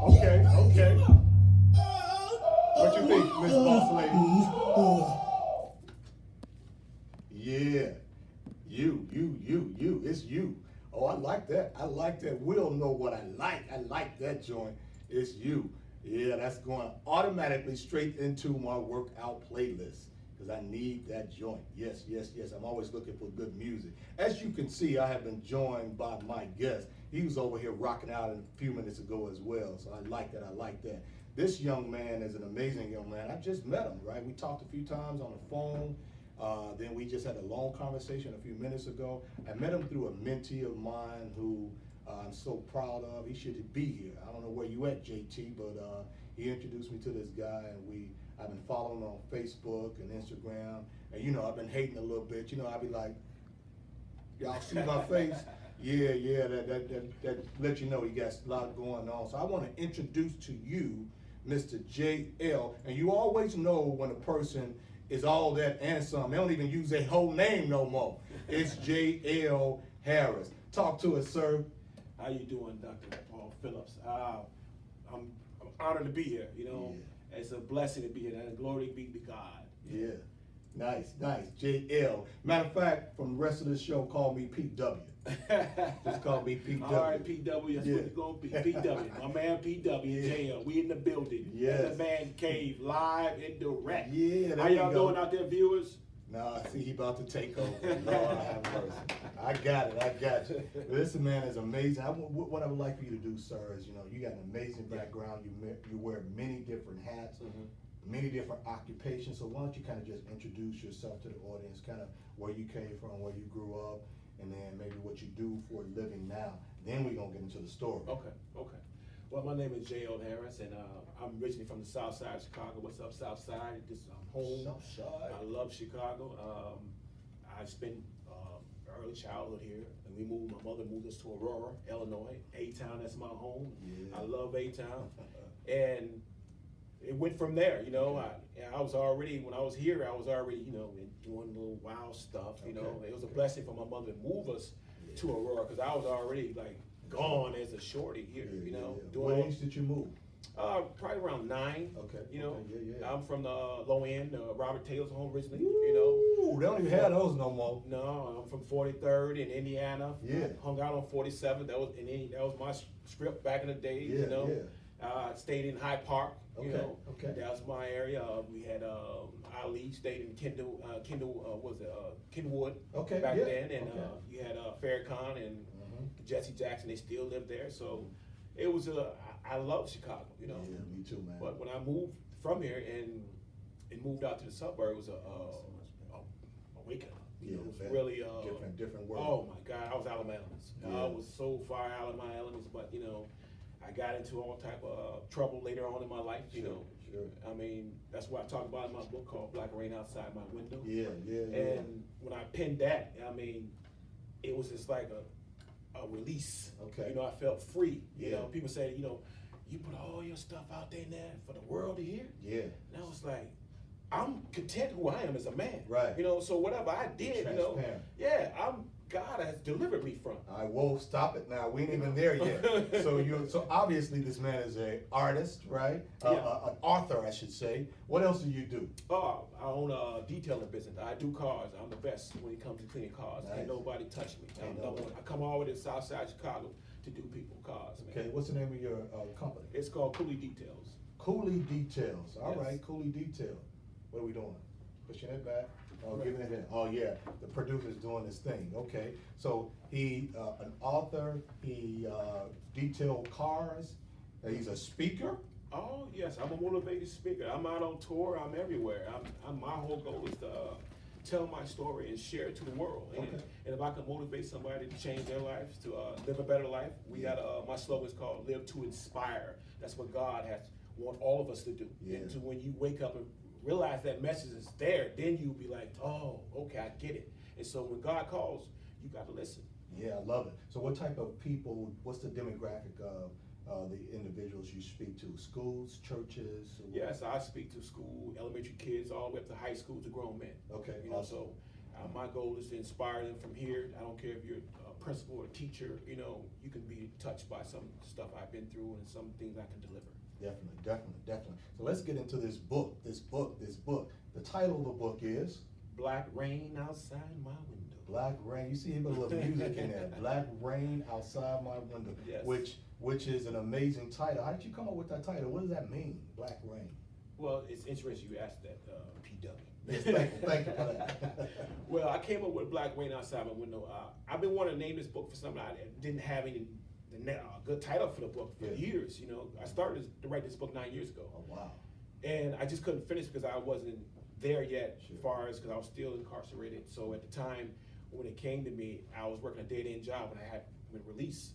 Okay, okay. What you think, Miss Boss Lady? Yeah. You. It's you. Oh, I like that. I like that. We'll know what I like. I like that joint. It's you. Yeah, that's going automatically straight into my workout playlist because I need that joint. Yes. I'm always looking for good music. As you can see, I have been joined by my guest. He was over here rocking out a few minutes ago as well. So I like that. I like that. This young man is an amazing young man. I just met him, right? We talked a few times on the phone. Then we just had a long conversation a few minutes ago. I met him through a mentee of mine who I'm so proud of. He should be here. I don't know where you at, JT, but he introduced me to this guy, and I've been following him on Facebook and Instagram. And you know, I've been hating a little bit. You know, I'd be like, y'all see my face? Yeah, that let you know he got a lot going on. So I want to introduce to you Mr. JL, and you always know when a person is all that and some. They don't even use their whole name no more. It's JL Harris. Talk to us, sir. How you doing, Dr. Paul Phillips? I'm honored to be here. You know, It's a blessing to be here. And glory be to God. Yeah, nice. JL. Matter of fact, from the rest of the show, call me PW. Just call me PW. All right, PW, that's what you're going to be. PW. My man PW, JL. We in the building. Yes. At the Man Cave, live and direct. Yeah, how y'all doing out there, viewers? Nah, see, he about to take over. Lord have mercy. I got you. Listen, man, is amazing. What I would like for you to do, sir, is, you got an amazing background. You wear many different hats, many different occupations. So why don't you kind of just introduce yourself to the audience, kind of where you came from, where you grew up, and then maybe what you do for a living now. Then we're going to get into the story. Okay. Well, my name is J.L. Harris, and I'm originally from the South Side of Chicago. What's up, South Side? This is home. South Side. I love Chicago. I spent early childhood here, and my mother moved us to Aurora, Illinois. A-Town, that's my home. Yeah. I love A-Town. And it went from there, I was already, when I was here, I was already, doing little wild stuff, It was a blessing for my mother to move us to Aurora, because I was already, like, gone as a shorty here, What age did you move? Probably around 9. Okay. Yeah. I'm from the low end, Robert Taylor's home originally, Ooh, they don't even have those no more. No, I'm from 43rd in Indiana. Yeah. Hung out on 47th. That was my strip back in the day. Stayed in Hyde Park. Okay. That was my area. We had Ali stayed in Kenwood. Okay. Back yeah. then, and you had Farrakhan and Jesse Jackson. They still lived there, so it was I love Chicago. Yeah, me too, man. But when I moved from here and moved out to the suburb, it was a waking up. It was really different world. Oh my God, I was out of my elements. I was so far out of my elements, but I got into all type of trouble later on in my life. Sure. I mean, that's what I talk about in my book called Black Rain Outside My Window. Yeah. And when I penned that, I mean, it was just like a release. Okay. I felt free. Yeah. People say, you put all your stuff out there now for the world to hear. Yeah. And I was like, I'm content who I am as a man. Right. So whatever I did, God has delivered me from. All right, well, stop it now. We ain't even there yet. So obviously this man is an artist, right? An author, I should say. What else do you do? Oh, I own a detailing business. I do cars. I'm the best when it comes to cleaning cars. Nice. Ain't nobody touch me. I come all the way to the South Side of Chicago to do people cars, man. Okay, what's the name of your company? It's called Cooley Details. Cooley Details. All Yes. right, Cooley Detail. What are we doing? Pushing it back? Oh, Right. giving it in. Oh, yeah. The producer's doing his thing. Okay. So he, an author, he detailed cars. He's a speaker. Oh yes, I'm a motivated speaker. I'm out on tour. I'm everywhere. My whole goal is to tell my story and share it to the world. And, Okay. and if I can motivate somebody to change their lives, to live a better life, we got my slogan is called "Live to Inspire." That's what God has want all of us to do. Yeah. And to when you wake up and realize that message is there, then you'll be like, oh, okay, I get it. And so when God calls, you got to listen. Yeah, I love it. So what type of people, what's the demographic of the individuals you speak to? Schools, churches? Yes, I speak to school, elementary kids, all the way up to high school to grown men. Okay, So my goal is to inspire them from here. I don't care if you're a principal or teacher, you know, you can be touched by some stuff I've been through and some things I can deliver. Definitely. So let's get into this book. The title of the book is Black Rain Outside My Window. Black Rain. You see a little music in there. Black Rain Outside My Window. Yes. Which is an amazing title. How did you come up with that title? What does that mean, Black Rain? Well, it's interesting you asked that, PW. Yes, thank you for that. Well, I came up with Black Rain Outside My Window. I've been wanting to name this book for something. I didn't have any good title for the book for years. You know, I started to write this book 9 years ago. Oh, wow. And I just couldn't finish because I wasn't there yet, as far as because I was still incarcerated. So at the time when it came to me, I was working a dead-end job when I had been released.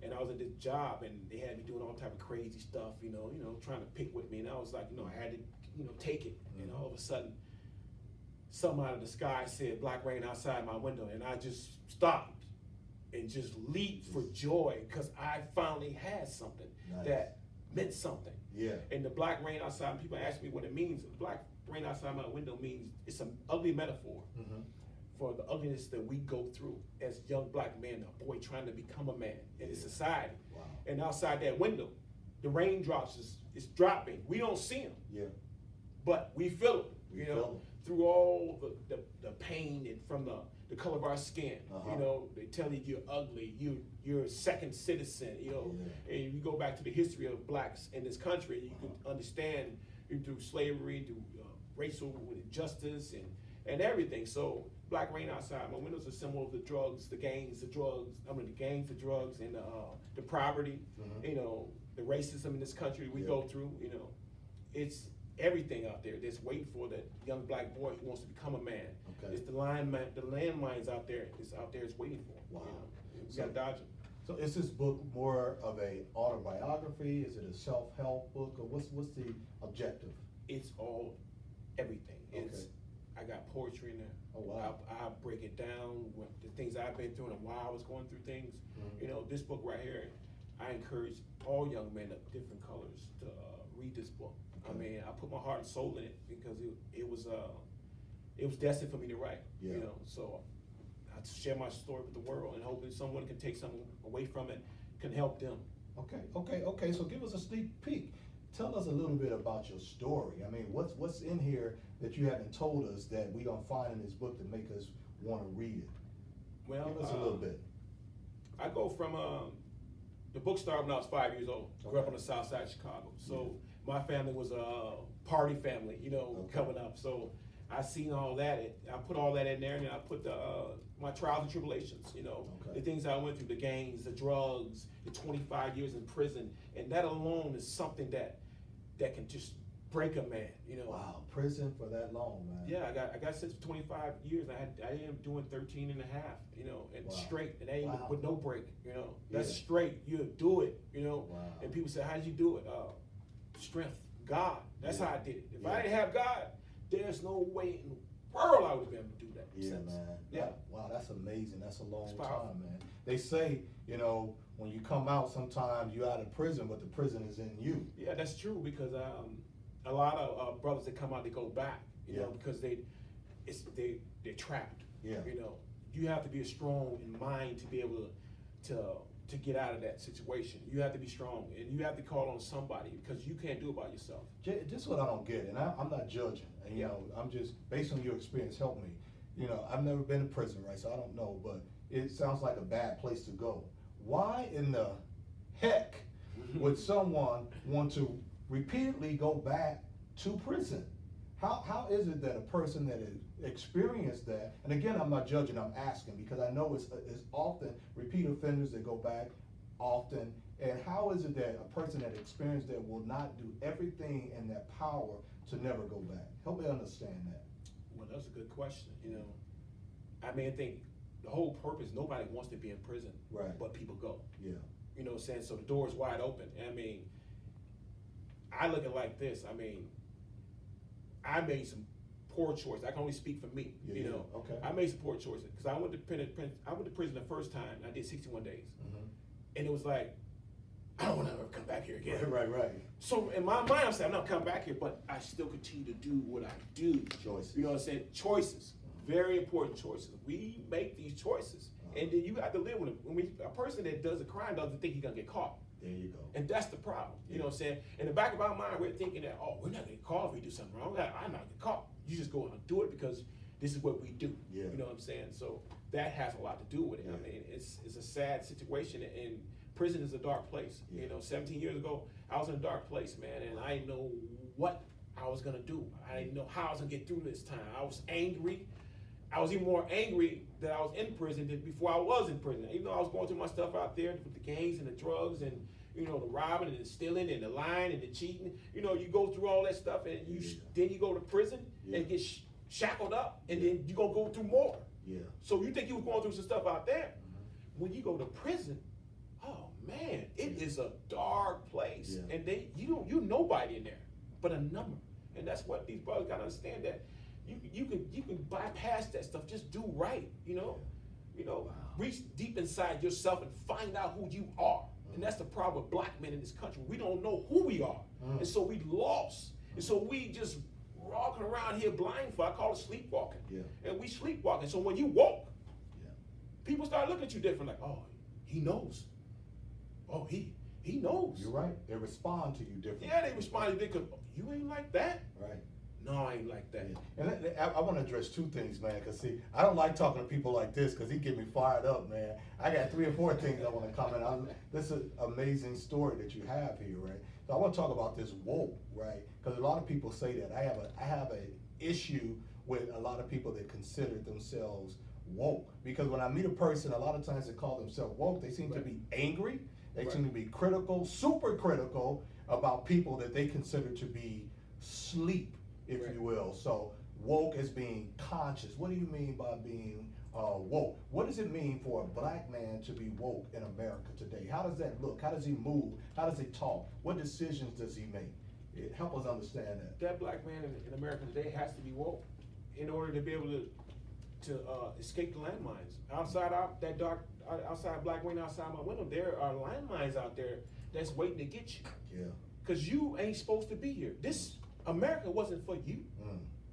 And I was at this job, and they had me doing all type of crazy stuff, you know, trying to pick with me. And I was like, I had to, take it. And all of a sudden, something out of the sky said, Black Rain Outside My Window. And I just stopped and just leaped for joy because I finally had something that meant something. Yeah. And the black rain outside, people ask me what it means. The black rain outside my window means it's an ugly metaphor for the ugliness that we go through as young black men, a boy trying to become a man in this society. Wow. And outside that window, the raindrops is dropping. We don't see them. Yeah. But we feel it, We feel them. through all the pain and from the color of our skin. They tell you you're ugly, you're a second citizen, and you go back to the history of blacks in this country, you can understand through slavery, through racial injustice and everything. So Black Rain Outside My Window is a symbol of the drugs, the gangs, the drugs, the drugs and the poverty, the racism in this country we go through, it's everything out there that's waiting for the young black boy who wants to become a man. Okay. It's the landmines out there. It's waiting for him. Wow. We gotta dodge them. So is this book more of a autobiography? Is it a self-help book, or what's the objective? It's all everything. It's Okay. I got poetry in there. Oh, wow. I break it down with the things I've been through and why I was going through things. This book right here, I encourage all young men of different colors to read this book. I mean, I put my heart and soul in it because it was destined for me to write. Yeah. So I share my story with the world and hoping someone can take something away from it, can help them. Okay. So give us a sneak peek. Tell us a little bit about your story. I mean, what's in here that you haven't told us that we're gonna find in this book to make us want to read it? Well, give us a little bit. I go from the book started when I was 5 years old. Grew up on the south side of Chicago. So my family was a party family, coming up. So I seen all that. I put all that in there, and then I put my trials and tribulations, the things I went through, the gangs, the drugs, the 25 years in prison. And that alone is something that can just break a man, Wow, prison for that long, man. Yeah, I got sentenced for 25 years. I ended up doing 13 and a half, and straight, and ain't with no break, That's straight. You do it, And people say, how'd you do it? Strength, God. That's how I did it. If I didn't have God, there's no way in the world I would have been able to do that. Yeah, man. Yeah. Wow, that's amazing. That's a long powerful. time, man. They say, when you come out, sometimes you're out of prison, but the prison is in you. Yeah, that's true because a lot of brothers that come out, they go back, because they're trapped. Yeah. You have to be strong in mind to be able to get out of that situation. You have to be strong, and you have to call on somebody because you can't do it by yourself. This is what I don't get, and I'm not judging. And, I'm just, based on your experience, help me. I've never been in prison, right? So I don't know, but it sounds like a bad place to go. Why in the heck would someone want to repeatedly go back to prison? How is it that a person that has experienced that, and again, I'm not judging, I'm asking, because I know it's often repeat offenders that go back often, and how is it that a person that experienced that will not do everything in their power to never go back? Help me understand that. Well, that's a good question, I mean, I think the whole purpose, nobody wants to be in prison, Right. but people go. Yeah. You know what I'm saying? So the door is wide open. I mean, I look at it like this. I mean, I made some poor choices. I can only speak for me. Yeah, okay. I made some poor choices because I went to prison the first time. I did 61 days, and it was like, I don't want to ever come back here again. Right. So in my mind, I'm saying I'm not coming back here, but I still continue to do what I do. Choices. You know what I'm saying? Choices, very important choices. We make these choices, And then you got to live with them. A person that does a crime doesn't think he's gonna get caught. There you go. And that's the problem. You know what I'm saying? In the back of our mind, we're thinking that, oh, we're not gonna get caught if we do something wrong. I'm not gonna get caught. You just go out and do it because this is what we do. Yeah. You know what I'm saying? So that has a lot to do with it. Yeah. I mean, it's a sad situation, and prison is a dark place. Yeah. You know, 17 years ago, I was in a dark place, man, and I didn't know what I was gonna do. I didn't know how I was gonna get through this time. I was angry. I was even more angry that I was in prison than before I was in prison. Even though I was going through my stuff out there with the gangs and the drugs and, you know, the robbing and the stealing and the lying and the cheating. You know, you go through all that stuff, and then you go to prison and get shackled up, and then you gonna go through more. Yeah. So you think you was going through some stuff out there. When you go to prison, oh man, it is a dark place. Yeah. And you're nobody in there but a number. And that's what these brothers gotta understand, that you can bypass that stuff. Just do right, you know. You know, reach deep inside yourself and find out who you are. And that's the problem with black men in this country. We don't know who we are. And so we lost. And so we just walking around here blindfold. I call it sleepwalking. Yeah. And we sleepwalking. So when you walk, people start looking at you different, like, oh, he knows. Oh, he knows. You're right. They respond to you differently. Yeah, they respond to you because you ain't like that. Right. No, I ain't like that. And I want to address two things, man, because see, I don't like talking to people like this because he get me fired up, man. I got 3 or 4 things I want to comment on. This is an amazing story that you have here, right? So I want to talk about this woke, right? Because a lot of people say that. I have an issue with a lot of people that consider themselves woke, because when I meet a person, a lot of times they call themselves woke, they seem to be angry, they seem to be critical, super critical about people that they consider to be sleep, if you will. So woke is being conscious. What do you mean by being woke? What does it mean for a black man to be woke in America today? How does that look? How does he move? How does he talk? What decisions does he make? Help us understand that. That black man in America today has to be woke in order to be able to escape the landmines. Outside that dark, outside black wing, outside my window, there are landmines out there that's waiting to get you. Yeah. Because you ain't supposed to be here. This America wasn't for you.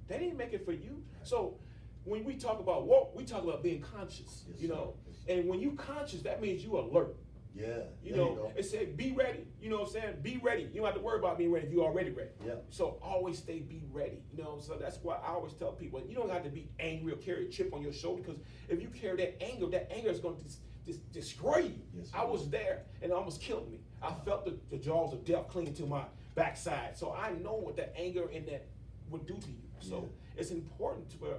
They didn't make it for you. So when we talk about woke, we talk about being conscious, Yes, you know. sir. And when you conscious, that means you alert. Yeah. You know, it said be ready. You know what I'm saying? Be ready. You don't have to worry about being ready if you're already ready. Yeah. So always be ready. You know, so that's why I always tell people, you don't have to be angry or carry a chip on your shoulder, because if you carry that anger is going to destroy you. Yes, I was there and it almost killed me. I felt the jaws of death clinging to my backside. So I know what that anger and that would do to you. So it's important for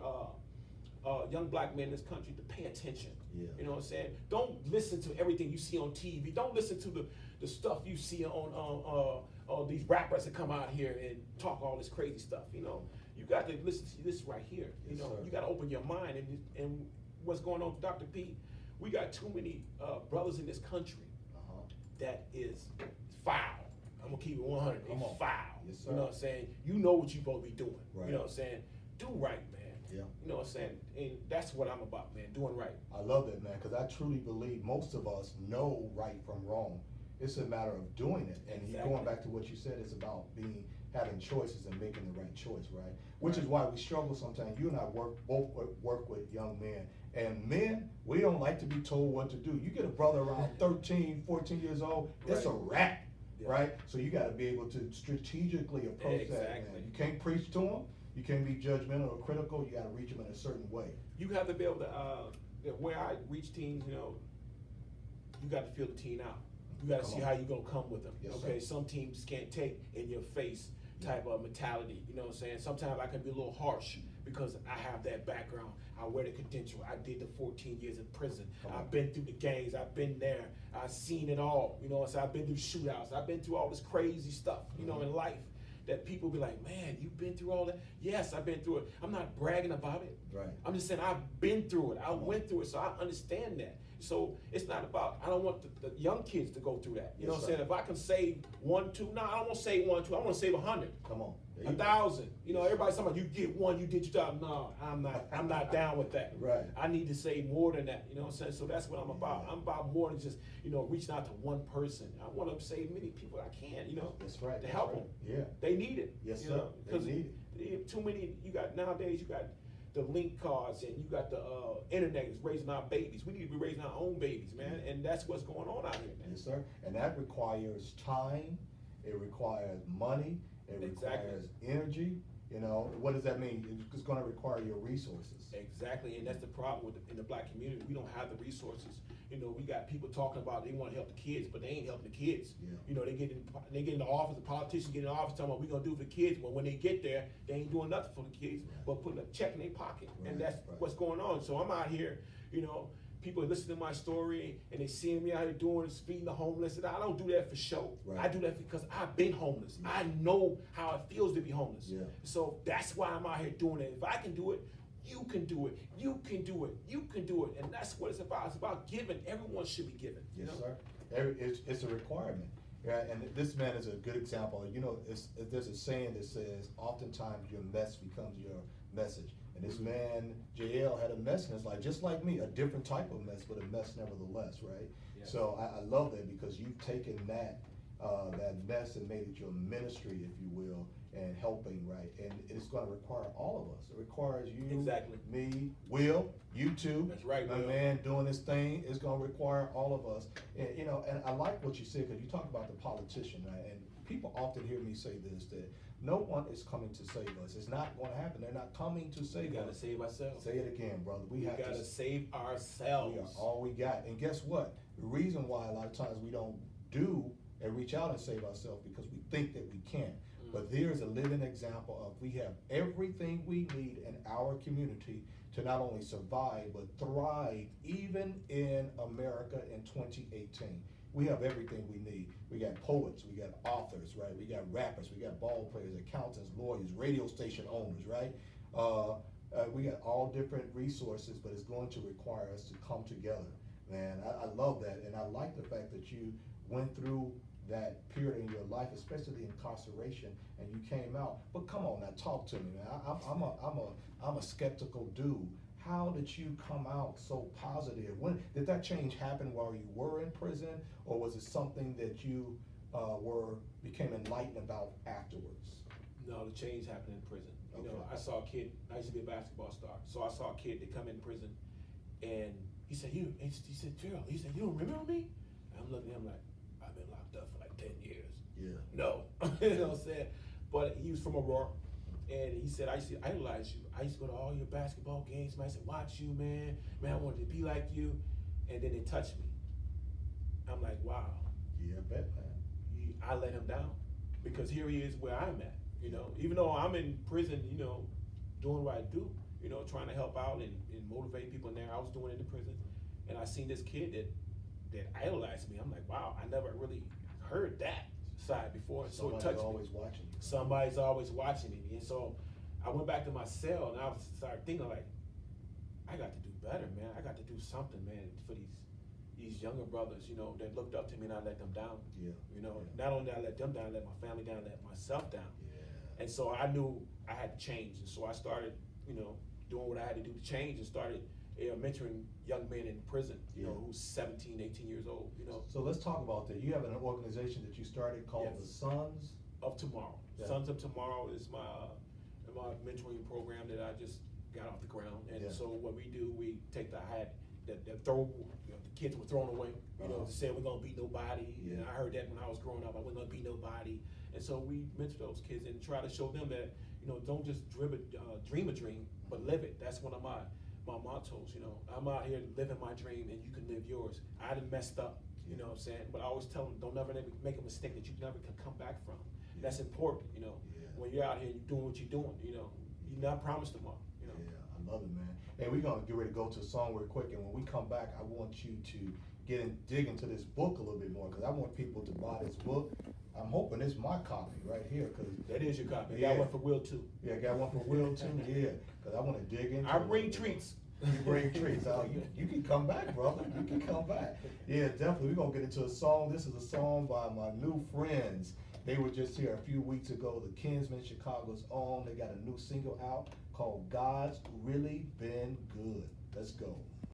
young black men in this country to pay attention. Yeah. You know what I'm saying? Don't listen to everything you see on TV. Don't listen to the stuff you see on these rappers that come out here and talk all this crazy stuff. You know, you got to listen to this right here. You know, you got to open your mind. And what's going on with Dr. P? We got too many brothers in this country that is foul. I'm gonna keep it 100. They foul. Yes, sir. You know what I'm saying? You know what you're supposed to be doing. Right. You know what I'm saying? Do right, man. Yeah. You know what I'm saying? And that's what I'm about, man. Doing right. I love that, man, because I truly believe most of us know right from wrong. It's a matter of doing it. And going back to what you said, it's about having choices and making the right choice, right? Which is why we struggle sometimes. You and I both work with young men. And men, we don't like to be told what to do. You get a brother around 13, 14 years old, it's a wrap, right? So you gotta be able to strategically approach that, man. You can't preach to them. You can't be judgmental or critical. You gotta reach them in a certain way. You have to be able to, where I reach teens, you know, you got to feel the teen out. You got to see how you're going to come with them. Yes, okay, sir. some teams can't take in your face type of mentality. You know what I'm saying? Sometimes I can be a little harsh because I have that background. I wear the credential. I did the 14 years in prison. I've been through the gangs. I've been there. I've seen it all. You know what I'm saying? I've been through shootouts. I've been through all this crazy stuff, you know, in life. That people be like, man, you've been through all that? Yes, I've been through it. I'm not bragging about it. Right. I'm just saying I've been through it. I went through it, so I understand that. So it's not about, I don't want the young kids to go through that. You know what I'm saying? If I can save 1, 2, no, I don't want to save 1, 2. I want to save 100. Come on. 1,000. You know, everybody's talking about you get 1, you did your job. No, I'm not down with that. Right. I need to save more than that. You know what I'm saying? So that's what I'm about. I'm about more than just, you know, reaching out to one person. I want to save many people I can, you know. That's right. To help them. Yeah. They need it. Yes, you sir. know, They because need it. too many, you got nowadays, you got the link cards, and you got the internet is raising our babies. We need to be raising our own babies, man, and that's what's going on out here, man. Yes, sir. And that requires time. It requires money. It Exactly. requires energy. You know, what does that mean? It's going to require your resources. Exactly, and that's the problem in the black community. We don't have the resources. You know, we got people talking about they want to help the kids, but they ain't helping the kids. Yeah. You know, they get in the office, the politicians get in the office talking about what we gonna do for the kids, but when they get there, they ain't doing nothing for the kids, Right. but putting a check in their pocket, Right, and that's right. what's going on. So I'm out here, you know, people listen to my story and they seeing me out here doing feeding the homeless, and I don't do that for show. Right. I do that because I've been homeless. Yeah. I know how it feels to be homeless. Yeah. So that's why I'm out here doing it. If I can do it, you can do it. You can do it. You can do it. And that's what it's about. It's about giving. Everyone should be giving. Yes, you know? sir. It's a requirement. Yeah, and this man is a good example. You know, there's a saying that says, oftentimes your mess becomes your message. And this man, JL, had a mess in his life, just like me, a different type of mess, but a mess nevertheless, right? Yes. So I love that, because you've taken that mess and made it your ministry, if you will, and helping, right? And it's going to require all of us. It requires you, Exactly. me, Will, you too. That's right, my Will. man doing this thing. It's going to require all of us. And you know, and I like what you said, because you talk about the politician, right? And people often hear me say this, that no one is coming to save us. It's not going to happen. They're not coming to We save gotta us. save ourselves. Say it again, brother. We have gotta to save ourselves. We are all we got. And guess what? The reason why a lot of times we don't do and reach out and save ourselves, because we think that we can't. But there's a living example of we have everything we need in our community to not only survive, but thrive, even in America in 2018. We have everything we need. We got poets, we got authors, right? We got rappers, we got ball players, accountants, lawyers, radio station owners, right? We got all different resources, but it's going to require us to come together. Man, I love that, and I like the fact that you went through that period in your life, especially the incarceration, and you came out. But come on now, talk to me, man. I'm a skeptical dude. How did you come out so positive? When did that change happen while you were in prison, or was it something that you became enlightened about afterwards? No, the change happened in prison. You know, Okay. I saw a kid. I used to be a basketball star, so I saw a kid that come in prison, and he said, "He said, Gerald, he said, you don't remember me?" And I'm looking at him like, I've been locked up for like 10 years. Yeah. No, you know what I'm saying? But he was from Aurora, and he said, I used to idolize you. I used to go to all your basketball games. Man, I used to watch you, man. Man, I wanted to be like you. And then they touched me. I'm like, wow. Yeah, I bet, man. I let him down, because here he is where I'm at. You know, even though I'm in prison, you know, doing what I do, you know, trying to help out and motivate people in there. I was doing it in prison, and I seen this kid that idolized me. I'm like, wow, I never really heard that side before. So it Somebody's touched me. always watching you. Somebody's always watching me, and so I went back to my cell, and I started thinking like, I got to do better, man. I got to do something, man, for these younger brothers, you know, that looked up to me, and I let them down. Yeah. You know, Yeah. not only did I let them down, I let my family down, I let myself down. Yeah. And so I knew I had to change, and so I started, you know, doing what I had to do to change, and started mentoring young men in prison, you know, who's 17, 18 years old, you know. So let's talk about that. You have an organization that you started called Yes. the Sons Of Tomorrow. Yeah. Sons of Tomorrow is my mentoring program that I just got off the ground. And Yeah. so what we do, we take the kids were thrown away, you know, Uh-huh. saying we're gonna beat nobody. Yeah. And I heard that when I was growing up, I wasn't gonna beat nobody. And so we mentor those kids and try to show them that, you know, don't just dream a dream, but live it. That's one of my mottos, you know. I'm out here living my dream, and you can live yours. I done messed up, you know what I'm saying? But I always tell them, don't ever make a mistake that you never can come back from. That's important, you know. Yeah. When you're out here, you're doing what you're doing, you know. You're not promised tomorrow, you know. Yeah, I love it, man. And we're gonna get ready to go to a song real quick, and when we come back, I want you to dig into this book a little bit more, because I want people to buy this book. I'm hoping it's my copy right here, because That is your copy. I Yeah. got one for Will too. yeah, I got one for Will too. Yeah, because I want to dig into. I it a bring little bit more. treats. You bring treats. You can come back, brother. You can come back. Yeah, definitely. We're gonna get into a song. This is a song by my new friends. They were just here a few weeks ago. The Kinsmen, Chicago's own. They got a new single out called "God's Really Been Good." Let's go.